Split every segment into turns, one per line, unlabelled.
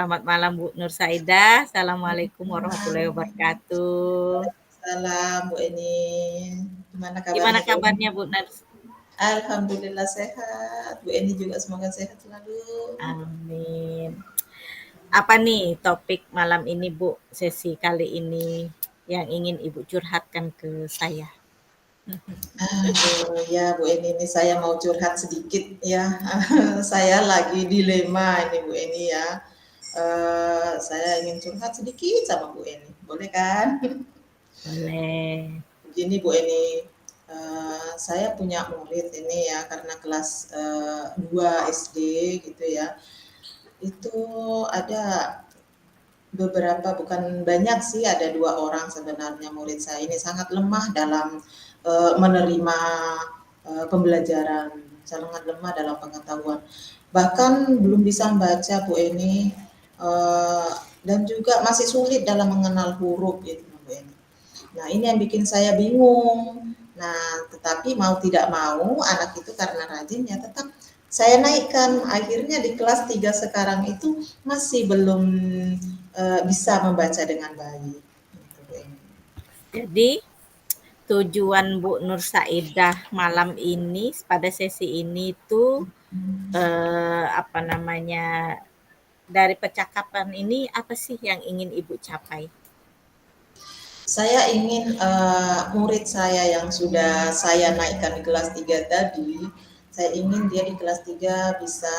Selamat malam Bu Nur Saidah. Assalamualaikum warahmatullahi wabarakatuh.
Salam Bu Eni. Gimana
Gimana
kabarnya Bu Eni?
kabarnya Bu Nur?
Alhamdulillah sehat. Bu Eni juga semoga sehat selalu.
Amin. Apa nih topik malam ini Bu, sesi kali ini yang ingin Ibu curhatkan ke saya?
Aduh, ya Bu Eni ini saya mau curhat sedikit ya. Saya lagi dilema ini Bu Eni ya. Saya ingin curhat sedikit sama Bu Eni. Boleh kan?
Boleh.
Begini Bu Eni, saya punya murid ini ya karena kelas 2 SD gitu ya. Itu ada beberapa, bukan banyak sih, ada 2 orang sebenarnya murid saya ini sangat lemah dalam, menerima, pembelajaran, sangat lemah dalam pengetahuan. Bahkan belum bisa membaca Bu Eni, dan juga masih sulit dalam mengenal huruf gitu Bu Eni. Nah ini yang bikin saya bingung. Nah tetapi mau tidak mau anak itu karena rajin ya tetap saya naikkan. Akhirnya di kelas 3 sekarang itu masih belum bisa membaca dengan baik. Gitu,
Jadi tujuan Bu Nur Saidah malam ini pada sesi ini tuh apa namanya, dari percakapan ini apa sih yang ingin Ibu capai?
Saya ingin murid saya yang sudah saya naikkan di kelas 3 tadi, saya ingin dia di kelas 3 bisa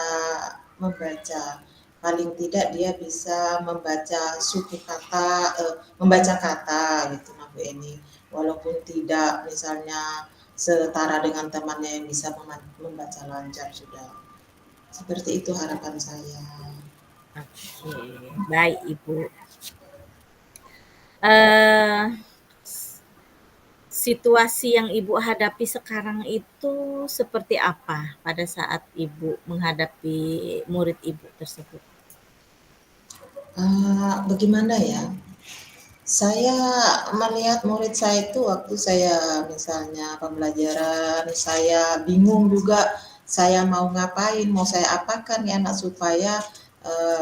membaca. Paling tidak dia bisa membaca suku kata, membaca kata gitu Nah Bu Eni. Walaupun tidak misalnya setara dengan temannya yang bisa membaca lancar sudah. Seperti itu harapan saya.
Oke, baik Ibu. Eh, Situasi yang Ibu hadapi sekarang itu seperti apa pada saat Ibu menghadapi murid Ibu tersebut?
Bagaimana ya? Saya melihat murid saya itu waktu saya misalnya pembelajaran, saya bingung juga saya mau ngapain, mau saya apakan ya anak supaya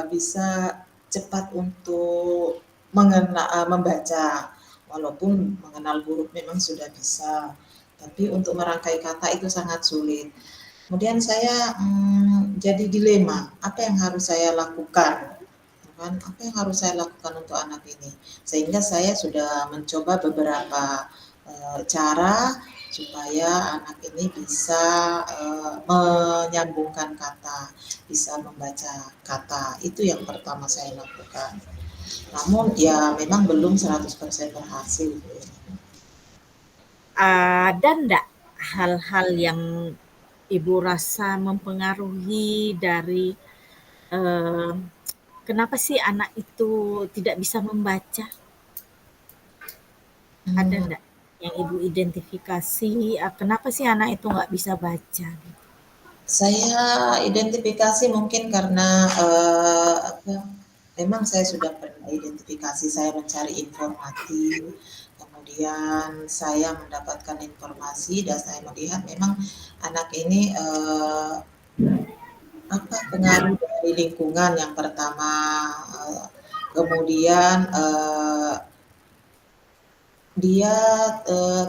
bisa cepat untuk membaca. Walaupun mengenal huruf memang sudah bisa, tapi untuk merangkai kata itu sangat sulit. Kemudian saya jadi dilema, apa yang harus saya lakukan? Kan apa yang harus saya lakukan untuk anak ini, sehingga saya sudah mencoba beberapa cara supaya anak ini bisa menyambungkan kata, bisa membaca kata. Itu yang pertama saya lakukan. Namun ya memang belum 100% berhasil.
Ada ndak hal-hal yang Ibu rasa mempengaruhi dari eh, kenapa sih anak itu tidak bisa membaca? Ada
Hmm,
ndak yang Ibu identifikasi, kenapa sih anak itu nggak bisa baca?
saya identifikasi mungkin karena apa, memang saya sudah pernah identifikasi, saya mencari informasi, kemudian saya mendapatkan informasi dan saya melihat memang anak ini apa, pengaruh dari lingkungan yang pertama, kemudian dia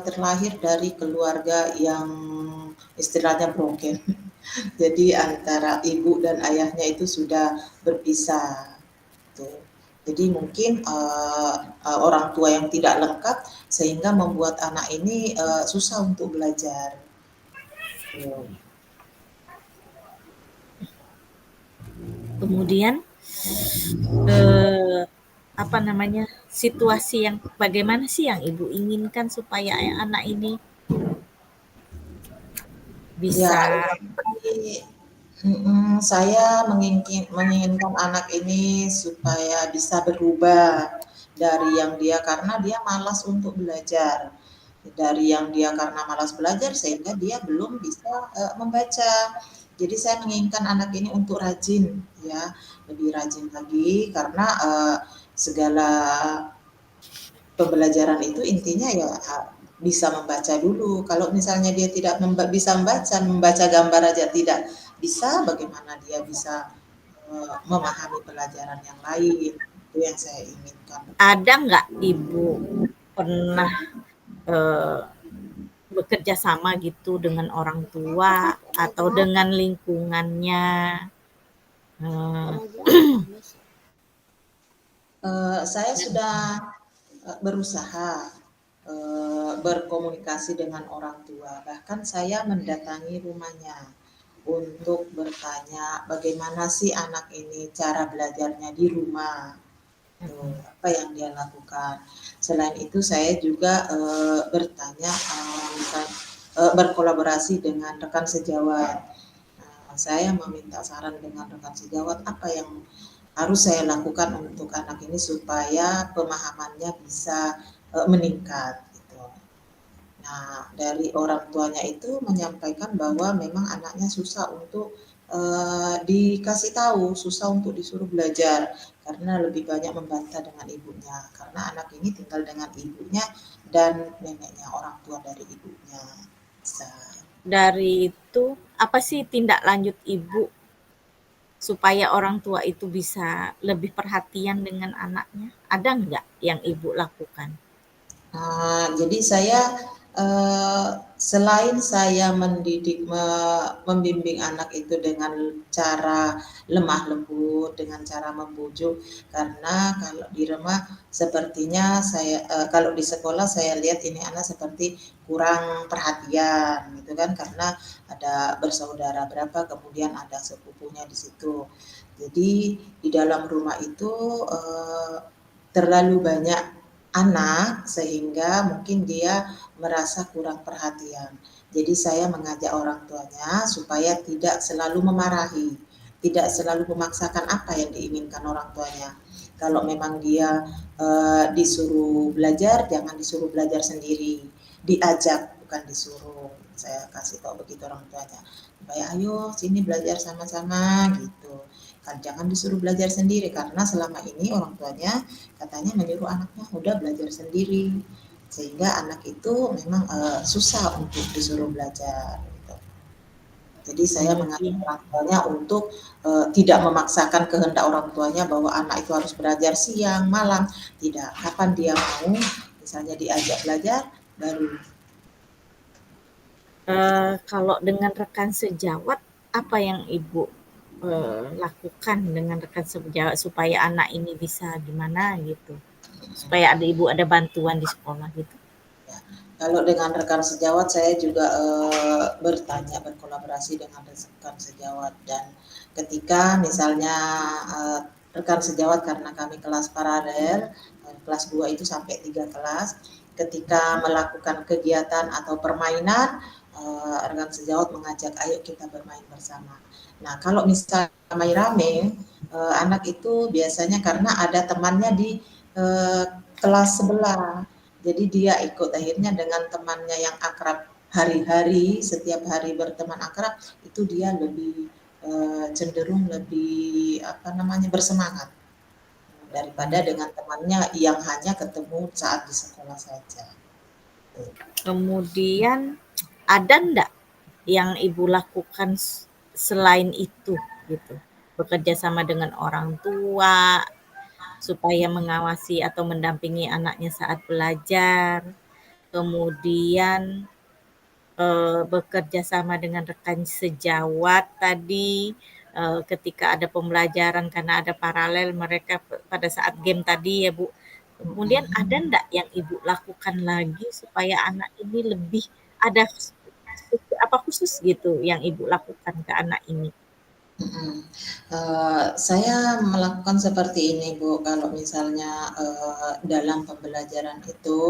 terlahir dari keluarga yang istilahnya broken. Jadi antara ibu dan ayahnya itu sudah berpisah. Tuh. Jadi mungkin orang tua yang tidak lengkap sehingga membuat anak ini susah untuk belajar. Tuh.
Kemudian eh, apa namanya, situasi yang bagaimana sih yang Ibu inginkan supaya anak ini
Ya,
bisa
ini saya menginginkan anak ini supaya bisa berubah dari yang dia karena dia malas untuk belajar. Dari yang dia karena malas belajar sehingga dia belum bisa membaca. Jadi saya menginginkan anak ini untuk rajin ya, lebih rajin lagi karena segala pembelajaran itu intinya ya bisa membaca dulu. Kalau misalnya dia tidak bisa membaca gambar aja tidak bisa, bagaimana dia bisa memahami pelajaran yang lain. Itu yang saya inginkan.
Ada nggak Ibu pernah, eee, bekerja sama gitu dengan orang tua atau dengan lingkungannya? Eee,
Saya sudah berusaha berkomunikasi dengan orang tua. Bahkan saya mendatangi rumahnya untuk bertanya bagaimana sih anak ini cara belajarnya di rumah. Tuh, apa yang dia lakukan. Selain itu saya juga bertanya misal berkolaborasi dengan rekan sejawat. Saya meminta saran dengan rekan sejawat apa yang harus saya lakukan untuk anak ini supaya pemahamannya bisa meningkat gitu. Nah, dari orang tuanya itu menyampaikan bahwa memang anaknya susah untuk dikasih tahu, susah untuk disuruh belajar karena lebih banyak membantah dengan ibunya. Karena anak ini tinggal dengan ibunya dan neneknya, orang tua dari ibunya. Bisa.
dari itu, apa sih tindak lanjut Ibu supaya orang tua itu bisa lebih perhatian dengan anaknya? Ada nggak yang Ibu lakukan?
Jadi saya selain saya mendidik, membimbing anak itu dengan cara lemah lembut, dengan cara membujuk, karena kalau di rumah sepertinya saya, kalau di sekolah saya lihat ini anak seperti kurang perhatian gitu kan, karena ada bersaudara berapa, kemudian ada sepupunya di situ. Jadi di dalam rumah itu terlalu banyak anak sehingga mungkin dia merasa kurang perhatian. Jadi saya mengajak orang tuanya supaya tidak selalu memarahi, tidak selalu memaksakan apa yang diinginkan orang tuanya. Kalau memang dia disuruh belajar, jangan disuruh belajar sendiri, diajak bukan disuruh. Saya kasih tahu begitu orang tuanya, supaya ayo sini belajar sama-sama gitu. Kan jangan disuruh belajar sendiri karena selama ini orang tuanya katanya menyuruh anaknya udah belajar sendiri sehingga anak itu memang susah untuk disuruh belajar gitu. Jadi saya mengajak
Kemudian
orang tuanya untuk tidak memaksakan kehendak orang tuanya bahwa anak itu harus belajar siang, malam, tidak. Kapan dia mau, misalnya diajak belajar, baru begitu.
kalau dengan rekan sejawat, apa yang Ibu lakukan dengan rekan sejawat supaya anak ini bisa gimana gitu? Supaya ada Ibu ada bantuan di sekolah gitu?
Ya. Kalau dengan rekan sejawat saya juga bertanya, berkolaborasi dengan rekan sejawat dan ketika misalnya rekan sejawat karena kami kelas paralel, kelas 2 itu sampai 3 kelas, ketika melakukan kegiatan atau permainan, rekan sejawat mengajak ayo kita bermain bersama. Nah, kalau misalnya ramai-ramai, anak itu biasanya karena ada temannya di eh, kelas sebelah, jadi dia ikut akhirnya dengan temannya yang akrab hari-hari, setiap hari berteman akrab, itu dia lebih cenderung lebih apa namanya bersemangat daripada dengan temannya yang hanya ketemu saat di sekolah saja.
Kemudian ada ndak yang Ibu lakukan selain itu gitu? Bekerja sama dengan orang tua supaya mengawasi atau mendampingi anaknya saat belajar, kemudian bekerja sama dengan rekan sejawat tadi, ketika ada pembelajaran karena ada paralel mereka pada saat game tadi ya Bu. Kemudian ada ndak yang Ibu lakukan lagi supaya anak ini lebih ada apa khusus gitu yang Ibu lakukan ke anak ini?
Saya melakukan seperti ini Bu, kalau misalnya dalam pembelajaran itu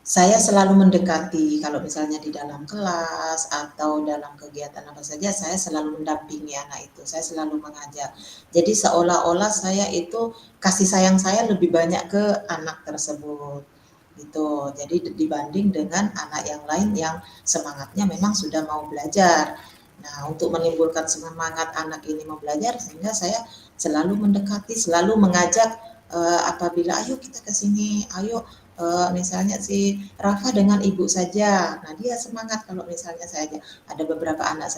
saya selalu mendekati, kalau misalnya di dalam kelas atau dalam kegiatan apa saja, saya selalu mendampingi anak itu, saya selalu mengajak. Jadi seolah-olah saya itu kasih sayang saya lebih banyak ke anak tersebut gitu. Jadi dibanding dengan anak yang lain yang semangatnya memang sudah mau belajar. Nah, untuk menimbulkan semangat anak ini mau belajar, sehingga saya selalu mendekati, selalu mengajak apabila ayo kita ke sini, ayo misalnya si Rafa dengan ibu saja. Nah, dia semangat kalau misalnya saya ada beberapa anak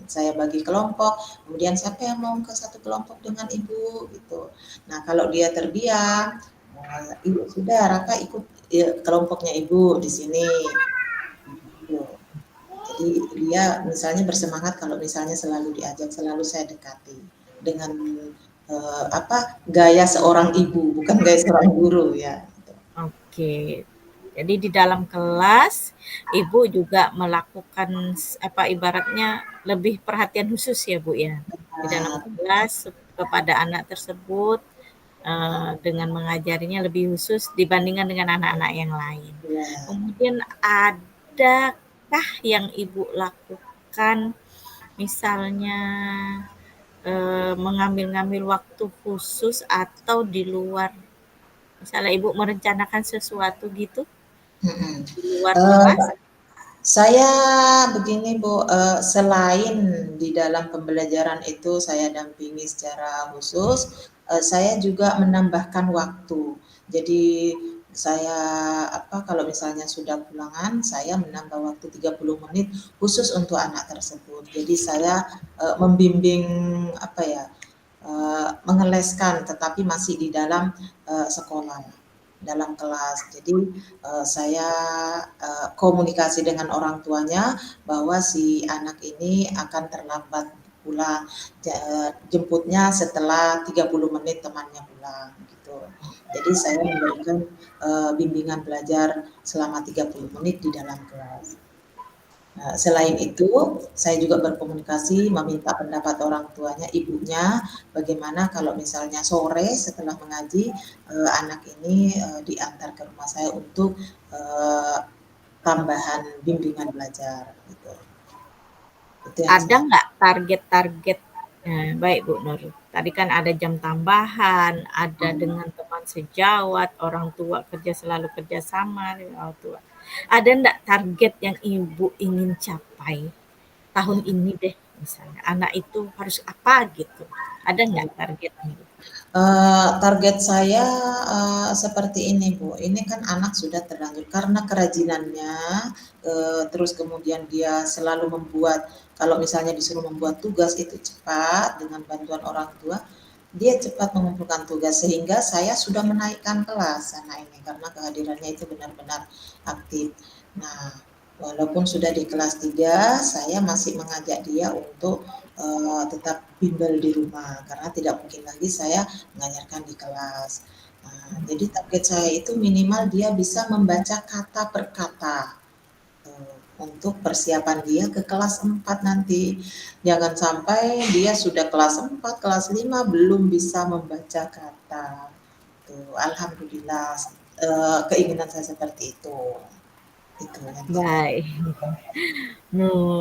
saya bagi kelompok, kemudian siapa yang mau ke satu kelompok dengan ibu gitu. Nah, kalau dia terdiam, ibu sudah Rafa ikut ya, kelompoknya ibu di sini. Gitu. Jadi dia misalnya bersemangat kalau misalnya selalu diajak, selalu saya dekati dengan apa gaya seorang ibu, bukan gaya seorang guru ya. Gitu.
Oke. Jadi di dalam kelas, Ibu juga melakukan apa ibaratnya lebih perhatian khusus ya, Bu, ya? Di dalam
Nah,
kelas kepada anak tersebut, dengan mengajarinya lebih khusus dibandingkan dengan anak-anak yang lain.
ya.
Kemudian adakah yang Ibu lakukan misalnya, mengambil-ngambil waktu khusus atau di luar misalnya Ibu merencanakan sesuatu gitu?
Mhm.
Di luar kelas?
Eee, saya begini Bu, selain di dalam pembelajaran itu saya dampingi secara khusus, saya juga menambahkan waktu. Jadi saya apa, kalau misalnya sudah pulangan, saya menambah waktu 30 menit khusus untuk anak tersebut. Jadi saya, membimbing apa ya, mengeleskan tetapi masih di dalam, sekolah, dalam kelas. Jadi, saya, komunikasi dengan orang tuanya bahwa si anak ini akan terlambat pulang, jemputnya setelah 30 menit temannya pulang, gitu. Jadi saya memberikan, bimbingan belajar selama 30 menit di dalam kelas. Selain itu, saya juga berkomunikasi meminta pendapat orang tuanya, ibunya, bagaimana kalau misalnya sore setelah mengaji, anak ini, diantar ke rumah saya untuk, eee, tambahan bimbingan belajar, gitu. Itu yang
Ada
saya
nggak target-target baik Bu Nur, tadi kan ada jam tambahan, ada
mhm,
dengan teman sejawat, orang tua kerja selalu kerja sama dengan orang tua. Ada nggak target yang Ibu ingin capai tahun
mhm.
ini deh misalnya, anak itu harus apa gitu, ada nggak targetnya?
Target saya, seperti ini, Bu, ini kan anak sudah terlanjur karena kerajinannya, terus kemudian dia selalu membuat kalau misalnya disuruh membuat tugas itu cepat dengan bantuan orang tua, dia cepat mengumpulkan tugas sehingga saya sudah menaikkan kelas anak ini karena kehadirannya itu benar-benar aktif. Nah, walaupun sudah di kelas 3, saya masih mengajak dia untuk, tetap bimbel di rumah karena tidak mungkin lagi saya mengajarkan di kelas. Nah, jadi target saya itu minimal dia bisa membaca kata per kata, untuk persiapan dia ke kelas 4 nanti. Jangan sampai dia sudah kelas 4, kelas 5 belum bisa membaca kata. Tuh, alhamdulillah, keinginan saya seperti itu. Itu yang saya
Baik.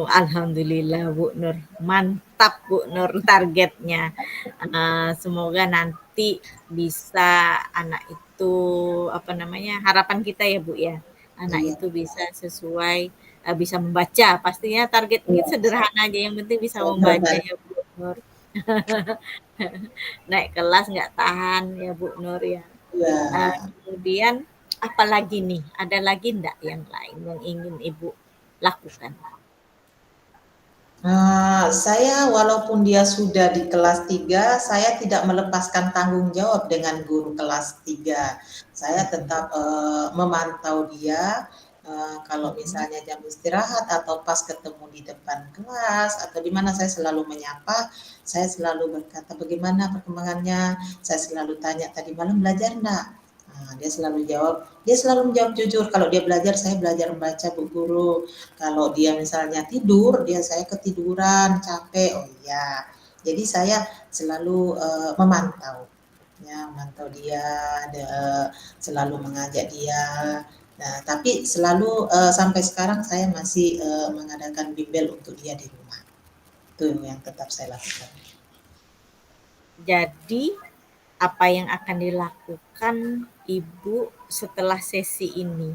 Alhamdulillah Bu Nur, mantap Bu Nur targetnya. Semoga nanti bisa anak itu apa namanya harapan kita ya Bu ya, anak
iya,
itu bisa sesuai bisa membaca. Pastinya target
iya,
kita sederhana aja, yang penting bisa membaca
sederhana.
ya Bu Nur. Naik kelas nggak tahan ya Bu Nur ya.
Iya.
Kemudian apalagi nih? Ada lagi ndak yang lain yang ingin Ibu lakukan?
Saya walaupun dia sudah di kelas 3, saya tidak melepaskan tanggung jawab dengan guru kelas 3. Saya
Mhm,
tetap, memantau dia, kalau
mhm.
misalnya jam istirahat atau pas ketemu di depan kelas atau di mana saya selalu menyapa, saya selalu berkata, "Bagaimana perkembangannya?" Saya selalu tanya, "Tadi malam belajar enggak?" Dia selalu menjawab jujur, "Kalau dia belajar, saya belajar membaca Bu Guru." Kalau dia misalnya tidur, saya ketiduran, capek, oh iya. Jadi saya selalu memantau, ya, memantau dia, selalu mengajak dia. Nah, tapi selalu sampai sekarang saya masih mengadakan bimbel untuk dia di rumah. Itu yang tetap saya lakukan.
Jadi, apa yang akan dilakukan Ibu setelah sesi ini?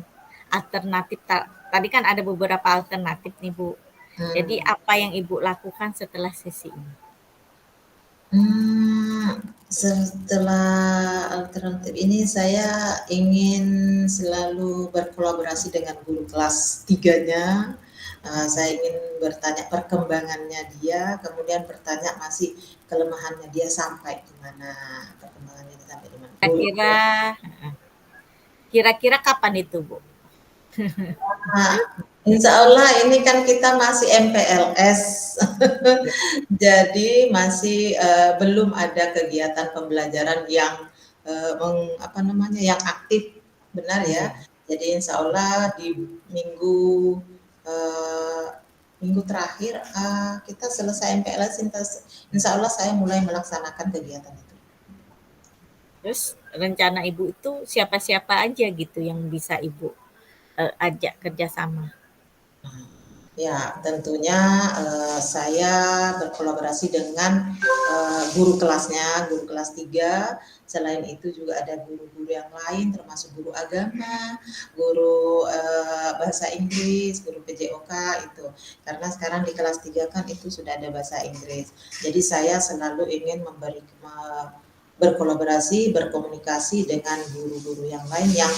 Alternatif tadi kan ada beberapa alternatif nih, Bu. Jadi
Hmm.
apa yang Ibu lakukan setelah sesi ini?
Hmm. Setelah alternatif ini saya ingin selalu berkolaborasi dengan guru kelas tiganya. Saya ingin bertanya perkembangannya dia, kemudian bertanya masih kelemahannya dia sampai di mana, perkembangannya dia sampai di mana. Guru
Kira-kira kira-kira kapan itu, Bu?
Nah, insya Allah ini kan kita masih MPLS,
Ya,
jadi masih belum ada kegiatan pembelajaran yang apa namanya yang aktif, benar ya.
iya.
Jadi insya Allah di minggu eh, minggu terakhir kita selesai MPLS, insya Allah saya mulai melaksanakan kegiatan itu.
Terus rencana Ibu itu siapa-siapa aja gitu yang bisa Ibu, ajak kerjasama?
Ya, tentunya saya berkolaborasi dengan guru kelasnya, guru kelas 3. Selain itu juga ada guru-guru yang lain termasuk guru agama, guru bahasa Inggris, guru PJOK itu. Karena sekarang di kelas 3 kan itu sudah ada bahasa Inggris. Jadi saya selalu ingin berkolaborasi, berkomunikasi dengan guru-guru yang lain yang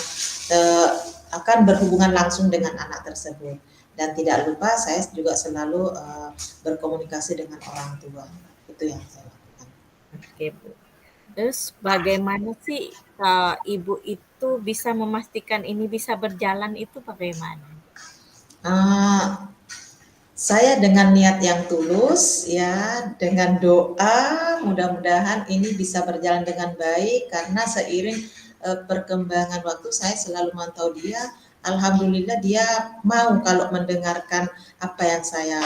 eh, akan berhubungan langsung dengan anak tersebut. Dan tidak lupa saya juga selalu berkomunikasi dengan orang tua. Itu yang saya lakukan.
Oke, Bu. Terus bagaimana sih, Ibu itu bisa memastikan ini bisa berjalan itu bagaimana?
Uh, saya dengan niat yang tulus ya, dengan doa mudah-mudahan ini bisa berjalan dengan baik karena seiring perkembangan waktu saya selalu mantau dia. Alhamdulillah dia mau kalau mendengarkan apa yang saya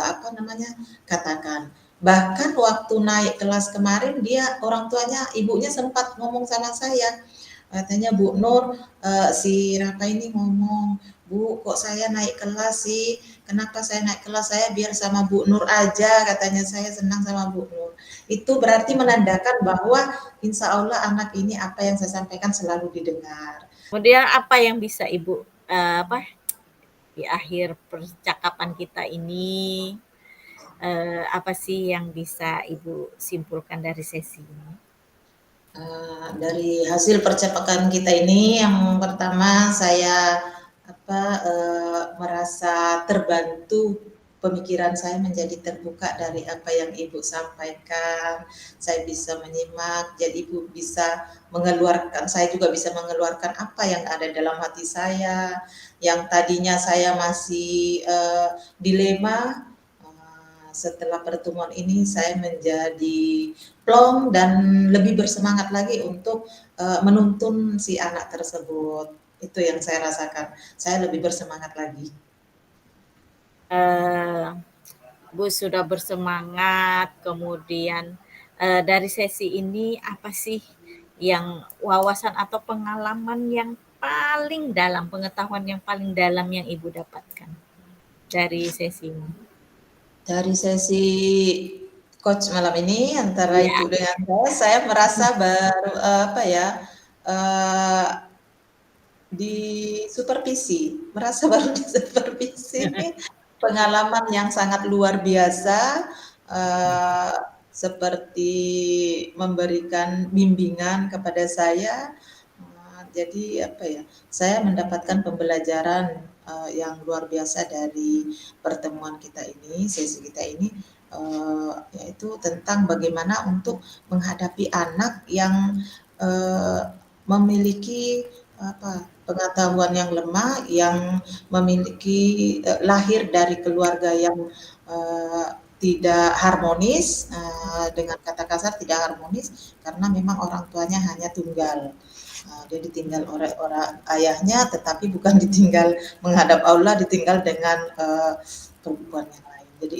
apa namanya katakan. Bahkan waktu naik kelas kemarin dia orang tuanya ibunya sempat ngomong sama saya. Katanya Bu Nur, si Raka ini ngomong, Bu, kok saya naik kelas sih? Kenapa saya naik kelas? Saya biar sama Bu Nur aja, katanya saya senang sama Bu Nur. Itu berarti menandakan bahwa insya Allah anak ini apa yang saya sampaikan selalu didengar.
Kemudian apa yang bisa Ibu, apa, di akhir percakapan kita ini, apa sih yang bisa Ibu simpulkan dari sesi ini?
Dari hasil percakapan kita ini, yang pertama saya apa merasa terbantu, pemikiran saya menjadi terbuka dari apa yang Ibu sampaikan. Saya bisa menyimak, jadi Ibu bisa mengeluarkan, saya juga bisa mengeluarkan apa yang ada dalam hati saya, yang tadinya saya masih dilema. Setelah pertemuan ini saya menjadi plong dan lebih bersemangat lagi untuk menuntun si anak tersebut. Itu yang saya rasakan. Saya lebih bersemangat lagi.
Eee, Bu sudah bersemangat, kemudian, dari sesi ini apa sih yang wawasan atau pengalaman yang paling dalam, pengetahuan yang paling dalam yang Ibu dapatkan dari sesi ini?
Dari sesi coach malam ini antara
Iya,
Ibu dengan saya merasa baru apa ya uh, di supervisi, merasa baru di supervisi. Pengalaman yang sangat luar biasa, seperti memberikan bimbingan kepada saya. Jadi apa ya, saya mendapatkan pembelajaran yang luar biasa dari pertemuan kita ini, sesi kita ini, yaitu tentang bagaimana untuk menghadapi anak yang memiliki apa pengetahuan yang lemah, yang memiliki lahir dari keluarga yang tidak harmonis, dengan kata kasar tidak harmonis karena memang orang tuanya hanya tunggal. Dia ditinggal oleh orang ayahnya, tetapi bukan ditinggal menghadap Allah, ditinggal dengan perempuan yang lain. Jadi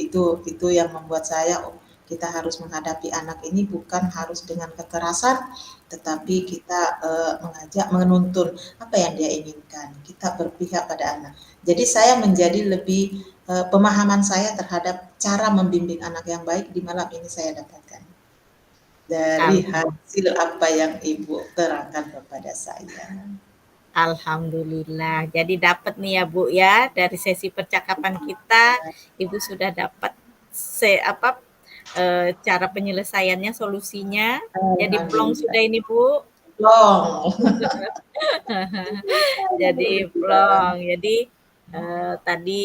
itu yang membuat saya, oh, kita harus menghadapi anak ini bukan harus dengan kekerasan, tetapi kita mengajak, menuntun apa yang dia inginkan. Kita berpihak pada anak. Jadi saya menjadi lebih pemahaman saya terhadap cara membimbing anak yang baik di malam ini saya dapatkan dari
al
hasil apa yang Ibu terangkan kepada saya.
alhamdulillah. Jadi dapat nih ya, Bu, ya, dari sesi percakapan kita, Ibu sudah dapat apa, cara penyelesaiannya, solusinya. Jadi plong
Alhamdulillah.
sudah ini, Bu.
Plong.
Jadi
Alhamdulillah.
plong. Jadi, tadi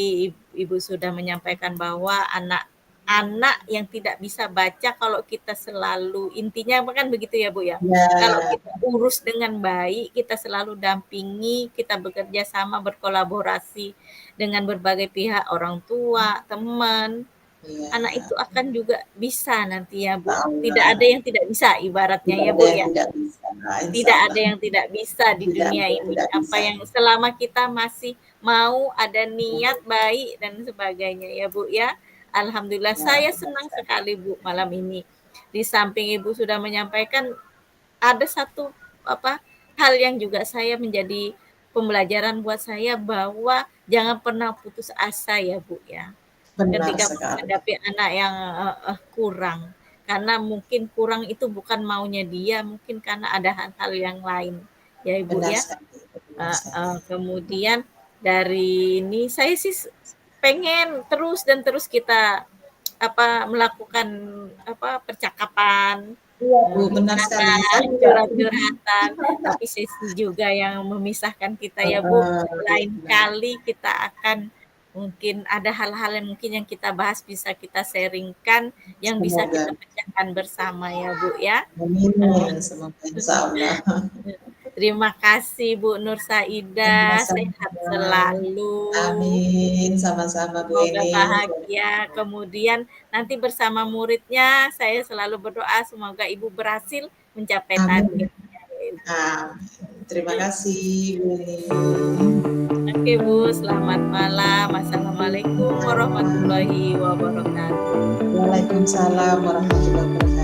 Ibu sudah menyampaikan bahwa anak-anak yang tidak bisa baca kalau kita selalu intinya kan begitu ya, Bu, ya. Kalau
Ya,
kita urus dengan baik, kita selalu dampingi, kita bekerja sama, berkolaborasi dengan berbagai pihak, orang tua, teman, anak
iya.
itu akan juga bisa nanti ya, Bu.
Insya
Tidak ada
Allah.
yang tidak bisa ibaratnya
Tidak
ya,
ada
Bu,
yang
ya.
tidak bisa. Insya
Tidak ada
Allah.
yang tidak bisa di
Tidak
dunia
ada yang
ini.
tidak
Apa
bisa.
yang selama kita masih mau, ada niat baik dan sebagainya ya, Bu, ya. Alhamdulillah
Ya,
saya
benar
senang
sekali.
sekali, Bu, malam ini. Di samping Ibu sudah menyampaikan, ada satu apa hal yang juga saya menjadi pembelajaran buat saya bahwa jangan pernah putus asa ya, Bu, ya.
Benar
Ketika
sekali.
menghadapi anak yang kurang. Karena mungkin kurang itu bukan maunya dia, mungkin karena ada hal-hal yang lain. Ya, Ibu,
Benar
ya.
sekali. Benar sekali.
Kemudian dari ini saya sih pengen terus dan terus kita melakukan percakapan,
Iya, Bu, benar sekali.
bicara,
Saya juga.
curhat-curhatan, tapi sisi juga yang memisahkan kita ya, Bu. Lain
Benar.
kali kita akan mungkin ada hal-hal yang mungkin yang kita bahas bisa kita sharingkan, yang bisa
Semoga.
kita pecahkan bersama ya, Bu, ya.
Amin. Semoga insya Allah.
Terima kasih Bu Nur Saidah, sehat
Sama-sama.
selalu,
Amin. Sama-sama Bu
semoga
Eni.
bahagia. Kemudian nanti bersama muridnya, saya selalu berdoa semoga Ibu berhasil mencapai
Amin.
targetnya ya Ibu.
Terima kasih Bu Eni.
Oke Bu, selamat malam. Assalamualaikum warahmatullahi wabarakatuh.
Waalaikumsalam warahmatullahi wabarakatuh.